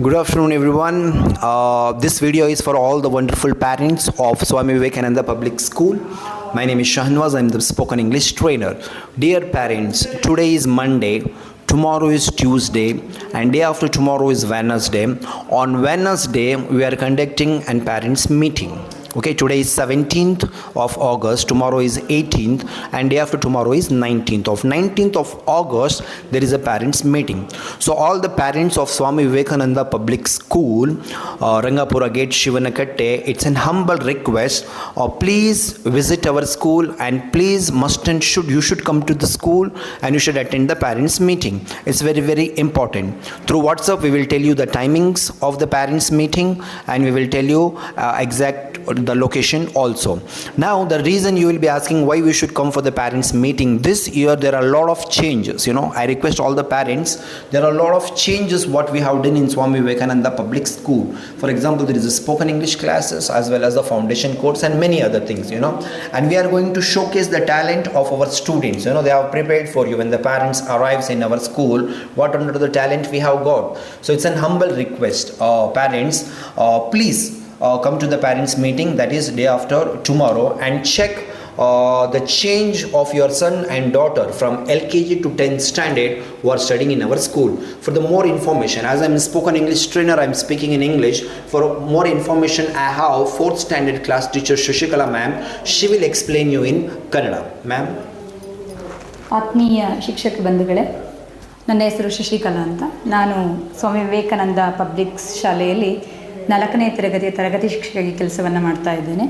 Good afternoon, everyone. This video is for all the wonderful parents of Swami Vivekananda Public School. My name is Shahnwaz. I'm the spoken English trainer. Dear parents, today is Monday. Tomorrow is Tuesday and day after tomorrow is Wednesday. On Wednesday, we are conducting a parents meeting. Okay, today is 17th of August, tomorrow is 18th and day after tomorrow is 19th. Of 19th of August, there is a parents meeting. So all the parents of Swami Vivekananda Public School, Rangapura Gate, Shivanakatte, it's an humble request. Please visit our school and please you should come to the school and you should attend the parents meeting. It's very, very important. Through WhatsApp, we will tell you the timings of the parents meeting and we will tell you exact the location also. Now the reason you will be asking why we should come for the parents meeting, this year there are a lot of changes. I request all the parents, there are a lot of changes what we have done in Swami Vivekananda Public School. For example, there is a spoken English classes as well as the foundation course and many other things, and we are going to showcase the talent of our students. They have prepared for you when the parents arrives in our school, what under the talent we have got. So it's an humble request, parents, please come to the parents meeting, that is day after tomorrow, and check the change of your son and daughter from LKG to 10th standard who are studying in our school. For the more information, as I'm a spoken English trainer, I'm speaking in English. For more information, I have 4th standard class teacher Shashikala ma'am. She will explain you in Kannada. Ma'am. ಆತ್ಮೀಯ ಶಿಕ್ಷಕ ಬಂಧುಗಳೇ, ನನ್ನ ಹೆಸರು ಶಶಿಕಲಾ ಅಂತ. ನಾನು Swami Vivekananda public ಶಾಲೆಯಲ್ಲಿ 4ನೇ ತರಗತಿ ಶಿಕ್ಷಕಿಯಾಗಿ ಕೆಲಸವನ್ನು ಮಾಡ್ತಾ ಇದ್ದೇನೆ.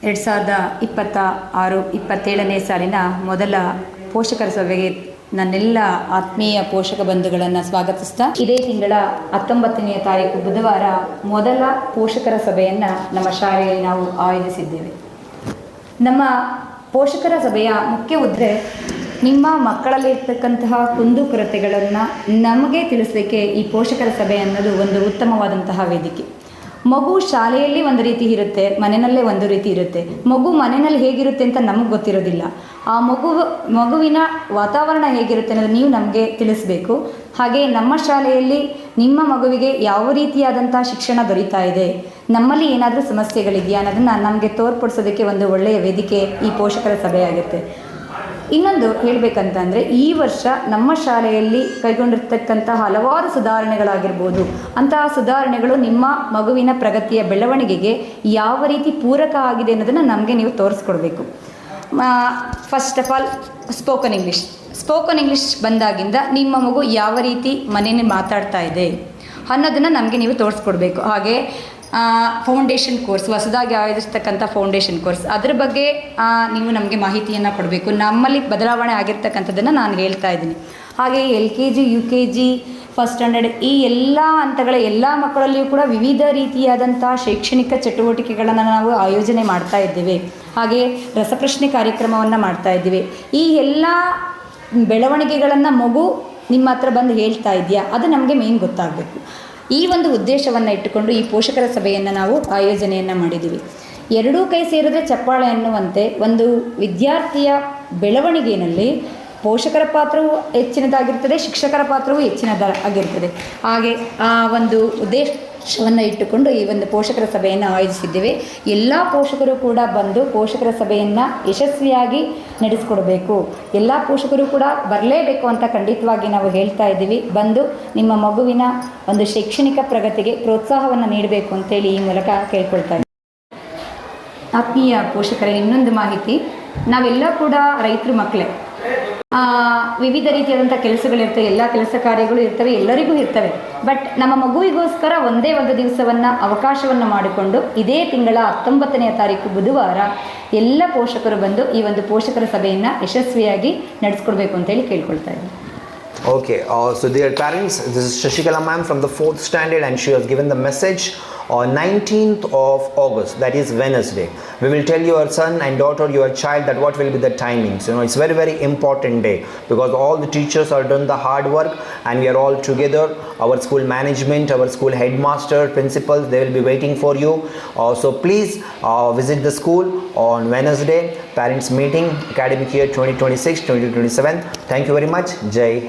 2026-27ನೇ ಸಾಲಿನ ಮೊದಲ ಪೋಷಕರ ಸಭೆಗೆ ನನ್ನೆಲ್ಲ ಆತ್ಮೀಯ ಪೋಷಕ ಬಂಧುಗಳನ್ನು ಸ್ವಾಗತಿಸ್ತಾ, ಇದೇ ತಿಂಗಳ 19ನೇ ತಾರೀಕು ಬುಧವಾರ ಮೊದಲ ಪೋಷಕರ ಸಭೆಯನ್ನು ನಮ್ಮ ಶಾಲೆಯಲ್ಲಿ ನಾವು ಆಯೋಜಿಸಿದ್ದೇವೆ. ನಮ್ಮ ಪೋಷಕರ ಸಭೆಯ ಮುಖ್ಯ ಉದ್ದೇಶ ನಿಮ್ಮ ಮಕ್ಕಳಲ್ಲಿರ್ತಕ್ಕಂತಹ ಕುಂದುಕೊರತೆಗಳನ್ನು ನಮಗೆ ತಿಳಿಸಲಿಕ್ಕೆ ಈ ಪೋಷಕರ ಸಭೆ ಅನ್ನೋದು ಒಂದು ಉತ್ತಮವಾದಂತಹ ವೇದಿಕೆ. ಮಗು ಶಾಲೆಯಲ್ಲಿ ಒಂದು ರೀತಿ ಇರುತ್ತೆ, ಮನೆಯಲ್ಲೇ ಒಂದು ರೀತಿ ಇರುತ್ತೆ. ಮಗು ಮನೆಯಲ್ಲಿ ಹೇಗಿರುತ್ತೆ ಅಂತ ನಮಗೆ ಗೊತ್ತಿರೋದಿಲ್ಲ. ಆ ಮಗುವಿನ ವಾತಾವರಣ ಹೇಗಿರುತ್ತೆ ಅನ್ನೋದು ನೀವು ನಮಗೆ ತಿಳಿಸಬೇಕು. ಹಾಗೆ ನಮ್ಮ ಶಾಲೆಯಲ್ಲಿ ನಿಮ್ಮ ಮಗುವಿಗೆ ಯಾವ ರೀತಿಯಾದಂಥ ಶಿಕ್ಷಣ ದೊರೀತಾ ಇದೆ, ನಮ್ಮಲ್ಲಿ ಏನಾದರೂ ಸಮಸ್ಯೆಗಳಿದೆಯಾ ಅನ್ನೋದನ್ನು ನಮಗೆ ತೋರ್ಪಡಿಸೋದಕ್ಕೆ ಒಂದು ಒಳ್ಳೆಯ ವೇದಿಕೆ ಈ ಪೋಷಕರ ಸಭೆಯಾಗುತ್ತೆ. ಇನ್ನೊಂದು ಹೇಳಬೇಕಂತಂದರೆ, ಈ ವರ್ಷ ನಮ್ಮ ಶಾಲೆಯಲ್ಲಿ ಕೈಗೊಂಡಿರ್ತಕ್ಕಂಥ ಹಲವಾರು ಸುಧಾರಣೆಗಳಾಗಿರ್ಬೋದು. ಅಂತಹ ಸುಧಾರಣೆಗಳು ನಿಮ್ಮ ಮಗುವಿನ ಪ್ರಗತಿಯ ಬೆಳವಣಿಗೆಗೆ ಯಾವ ರೀತಿ ಪೂರಕ ಆಗಿದೆ ಅನ್ನೋದನ್ನು ನಮಗೆ ನೀವು ತೋರಿಸ್ಕೊಡ್ಬೇಕು. First of all spoken English ಬಂದಾಗಿಂದ ನಿಮ್ಮ ಮಗು ಯಾವ ರೀತಿ ಮನೆಯಲ್ಲಿ ಮಾತಾಡ್ತಾ ಇದೆ ಅನ್ನೋದನ್ನು ನಮಗೆ ನೀವು ತೋರಿಸ್ಕೊಡ್ಬೇಕು. ಹಾಗೆ ಫೌಂಡೇಶನ್ ಕೋರ್ಸ್, ಹೊಸದಾಗಿ ಆಯೋಜಿಸ್ತಕ್ಕಂಥ ಫೌಂಡೇಶನ್ ಕೋರ್ಸ್, ಅದರ ಬಗ್ಗೆ ನೀವು ನಮಗೆ ಮಾಹಿತಿಯನ್ನು ಕೊಡಬೇಕು. ನಮ್ಮಲ್ಲಿ ಬದಲಾವಣೆ ಆಗಿರ್ತಕ್ಕಂಥದ್ದನ್ನು ನಾನು ಹೇಳ್ತಾ ಇದ್ದೀನಿ. ಹಾಗೆ LKG, UKG, ಫಸ್ಟ್ ಸ್ಟ್ಯಾಂಡರ್ಡ್, ಈ ಎಲ್ಲ ಹಂತಗಳ ಎಲ್ಲ ಮಕ್ಕಳಲ್ಲಿಯೂ ಕೂಡ ವಿವಿಧ ರೀತಿಯಾದಂಥ ಶೈಕ್ಷಣಿಕ ಚಟುವಟಿಕೆಗಳನ್ನು ನಾವು ಆಯೋಜನೆ ಮಾಡ್ತಾ ಇದ್ದೇವೆ. ಹಾಗೆ ರಸಪ್ರಶ್ನೆ ಕಾರ್ಯಕ್ರಮವನ್ನು ಮಾಡ್ತಾ ಇದ್ದೀವಿ. ಈ ಎಲ್ಲ ಬೆಳವಣಿಗೆಗಳನ್ನು ಮಗು ನಿಮ್ಮ ಹತ್ರ ಬಂದು ಹೇಳ್ತಾ ಇದೆಯಾ, ಅದು ನಮಗೆ ಮೇನ್ ಗೊತ್ತಾಗಬೇಕು. ಈ ಒಂದು ಉದ್ದೇಶವನ್ನು ಇಟ್ಟುಕೊಂಡು ಈ ಪೋಷಕರ ಸಭೆಯನ್ನು ನಾವು ಆಯೋಜನೆಯನ್ನು ಮಾಡಿದ್ದೀವಿ. ಎರಡೂ ಕೈ ಸೇರಿದ್ರೆ ಚಪ್ಪಾಳೆ ಅನ್ನುವಂತೆ ಒಂದು ವಿದ್ಯಾರ್ಥಿಯ ಬೆಳವಣಿಗೆಯಲ್ಲಿ ಪೋಷಕರ ಪಾತ್ರವೂ ಹೆಚ್ಚಿನದಾಗಿರ್ತದೆ, ಶಿಕ್ಷಕರ ಪಾತ್ರವೂ ಹೆಚ್ಚಿನದಾಗಿರ್ತದೆ. ಹಾಗೆ ಆ ಒಂದು ಉದ್ದೇಶವನ್ನು ಇಟ್ಟುಕೊಂಡು ಈ ಒಂದು ಪೋಷಕರ ಸಭೆಯನ್ನು ಆಯೋಜಿಸಿದ್ದೇವೆ. ಎಲ್ಲ ಪೋಷಕರು ಕೂಡ ಬಂದು ಪೋಷಕರ ಸಭೆಯನ್ನು ಯಶಸ್ವಿಯಾಗಿ ನಡೆಸಿಕೊಡಬೇಕು. ಎಲ್ಲ ಪೋಷಕರು ಕೂಡ ಬರಲೇಬೇಕು ಅಂತ ಖಂಡಿತವಾಗಿ ನಾವು ಹೇಳ್ತಾ ಇದ್ದೀವಿ. ಬಂದು ನಿಮ್ಮ ಮಗುವಿನ ಒಂದು ಶೈಕ್ಷಣಿಕ ಪ್ರಗತಿಗೆ ಪ್ರೋತ್ಸಾಹವನ್ನು ನೀಡಬೇಕು ಅಂತೇಳಿ ಈ ಮೂಲಕ ಕೇಳ್ಕೊಳ್ತಾ ಇದ್ದೀವಿ. ಆತ್ಮೀಯ ಪೋಷಕರೇ, ಇನ್ನೊಂದು ಮಾಹಿತಿ, ನಾವೆಲ್ಲ ಕೂಡ ರೈತರು ಮಕ್ಕಳೇ. ವಿವಿಧ ರೀತಿಯಾದಂಥ ಕೆಲಸಗಳಿರ್ತವೆ, ಎಲ್ಲ ಕೆಲಸ ಕಾರ್ಯಗಳು ಇರ್ತವೆ, ಎಲ್ಲರಿಗೂ ಇರ್ತವೆ. ಬಟ್ ನಮ್ಮ ಮಗುವಿಗೋಸ್ಕರ ಒಂದೇ ಒಂದು ದಿವಸವನ್ನು ಅವಕಾಶವನ್ನು ಮಾಡಿಕೊಂಡು ಇದೇ ತಿಂಗಳ 19ನೇ ತಾರೀಕು ಬುಧವಾರ ಎಲ್ಲ ಪೋಷಕರು ಬಂದು ಈ ಒಂದು ಪೋಷಕರ ಸಭೆಯನ್ನು ಯಶಸ್ವಿಯಾಗಿ ನಡೆಸ್ಕೊಡ್ಬೇಕು ಅಂತೇಳಿ ಕೇಳ್ಕೊಳ್ತಾ ಇದ್ದೀನಿ. Okay, so dear parents, this is Shashikala ma'am from the 4th standard and she has given the message on 19th of August, that is Wednesday. We will tell your son and daughter, your child, that what will be the timings. It's very, very important day because all the teachers are done the hard work and we are all together. Our school management, our school headmaster, principals, they will be waiting for you. So please visit the school on Wednesday, parents meeting, academic year 2026-2027. Thank you very much. Jai.